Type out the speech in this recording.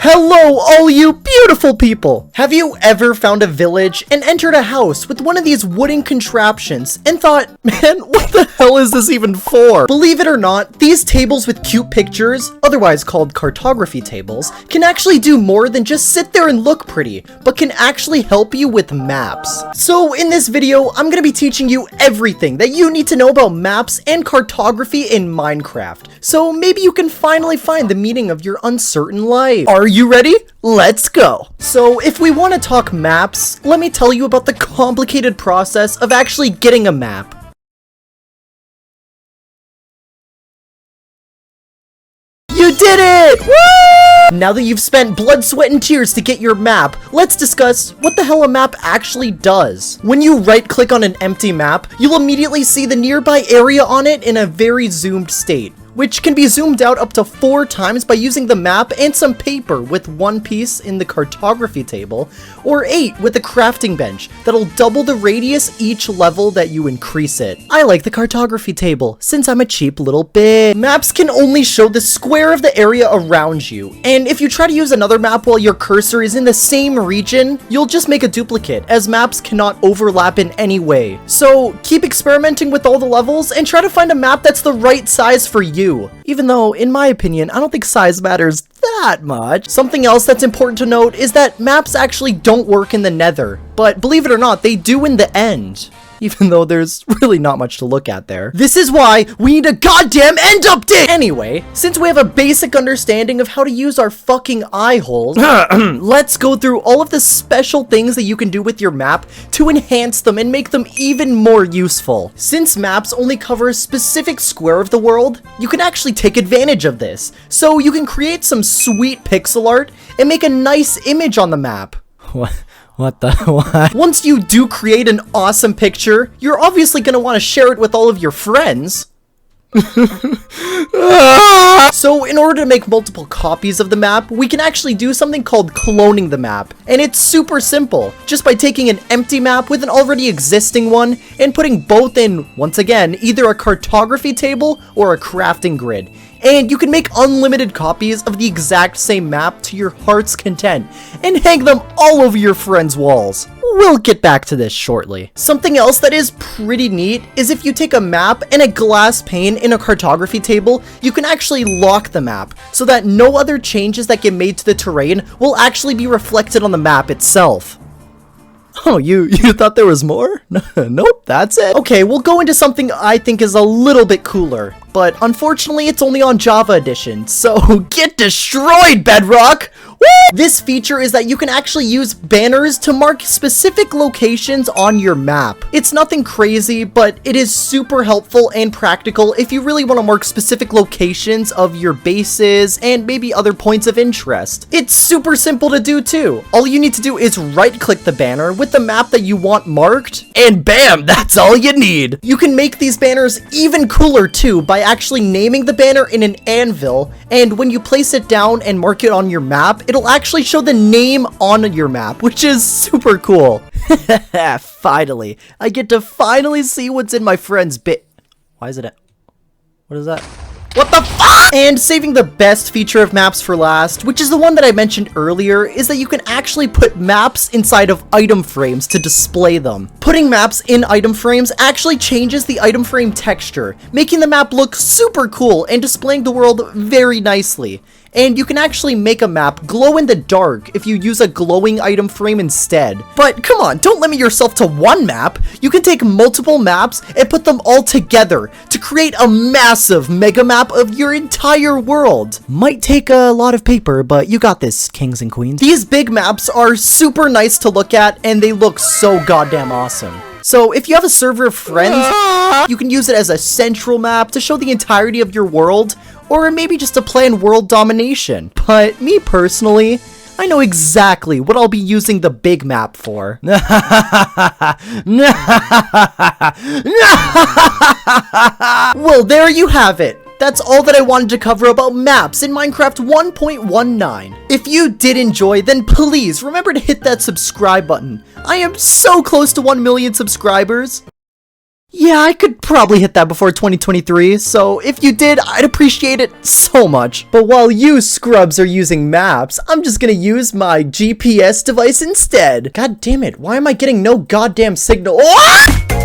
Hello, all you beautiful people! Have you ever found a village and entered a house with one of these wooden contraptions and thought, man, what the hell is this even for? Believe it or not, these tables with cute pictures, otherwise called cartography tables, can actually do more than just sit there and look pretty, but can actually help you with maps. So in this video, I'm gonna be teaching you everything that you need to know about maps and cartography in Minecraft, so maybe you can finally find the meaning of your uncertain life. Are you ready? Let's go! So if we want to talk maps, let me tell you about the complicated process of actually getting a map. You did it! Woo! Now that you've spent blood, sweat, and tears to get your map, let's discuss what the hell a map actually does. When you right-click on an empty map, you'll immediately see the nearby area on it in a very zoomed state, which can be zoomed out up to 4 times by using the map and some paper with 1 piece in the cartography table, or 8 with the crafting bench that'll double the radius each level that you increase it. I like the cartography table since I'm a cheap little bitch. Maps can only show the square of the area around you, and if you try to use another map while your cursor is in the same region, you'll just make a duplicate, as maps cannot overlap in any way. So keep experimenting with all the levels and try to find a map that's the right size for you. Even though, in my opinion, I don't think size matters that much. Something else that's important to note is that maps actually don't work in the Nether, but believe it or not, they do in the end. Even though there's really not much to look at there. This is why we need a goddamn end update! Anyway, since we have a basic understanding of how to use our fucking eye holes, let's go through all of the special things that you can do with your map to enhance them and make them even more useful. Since maps only cover a specific square of the world, you can actually take advantage of this. So you can create some sweet pixel art and make a nice image on the map. What the what? Once you do create an awesome picture, you're obviously gonna want to share it with all of your friends. So in order to make multiple copies of the map, we can actually do something called cloning the map. And it's super simple, just by taking an empty map with an already existing one and putting both in, once again, either a cartography table or a crafting grid. And you can make unlimited copies of the exact same map to your heart's content and hang them all over your friends' walls. We'll get back to this shortly. Something else that is pretty neat is if you take a map and a glass pane in a cartography table, you can actually lock the map so that no other changes that get made to the terrain will actually be reflected on the map itself. Oh, you thought there was more? Nope, that's it. Okay, we'll go into something I think is a little bit cooler, but unfortunately it's only on Java Edition, so get destroyed, Bedrock! Woo! This feature is that you can actually use banners to mark specific locations on your map. It's nothing crazy, but it is super helpful and practical if you really want to mark specific locations of your bases and maybe other points of interest. It's super simple to do too. All you need to do is right-click the banner with the map that you want marked, and bam, that's all you need. You can make these banners even cooler too by actually naming the banner in an anvil, and when you place it down and mark it on your map, it'll actually show the name on your map, which is super cool. Finally, I get to finally see what's in my friend's Why is it what is that? What the fuck? And saving the best feature of maps for last, which is the one that I mentioned earlier, is that you can actually put maps inside of item frames to display them. Putting maps in item frames actually changes the item frame texture, making the map look super cool and displaying the world very nicely. And you can actually make a map glow in the dark if you use a glowing item frame instead. But come on, don't limit yourself to one map. You can take multiple maps and put them all together to create a massive mega map of your entire world. Might take a lot of paper, but you got this, kings and queens. These big maps are super nice to look at, and they look so goddamn awesome. So if you have a server of friends, you can use it as a central map to show the entirety of your world, or maybe just to plan world domination. But me personally, I know exactly what I'll be using the big map for. Well, there you have it. That's all that I wanted to cover about maps in Minecraft 1.19. If you did enjoy, then please remember to hit that subscribe button. I am so close to 1 million subscribers. Yeah, I could probably hit that before 2023, so if you did, I'd appreciate it so much. But while you scrubs are using maps, I'm just gonna use my GPS device instead. God damn it, why am I getting no goddamn signal? Ah!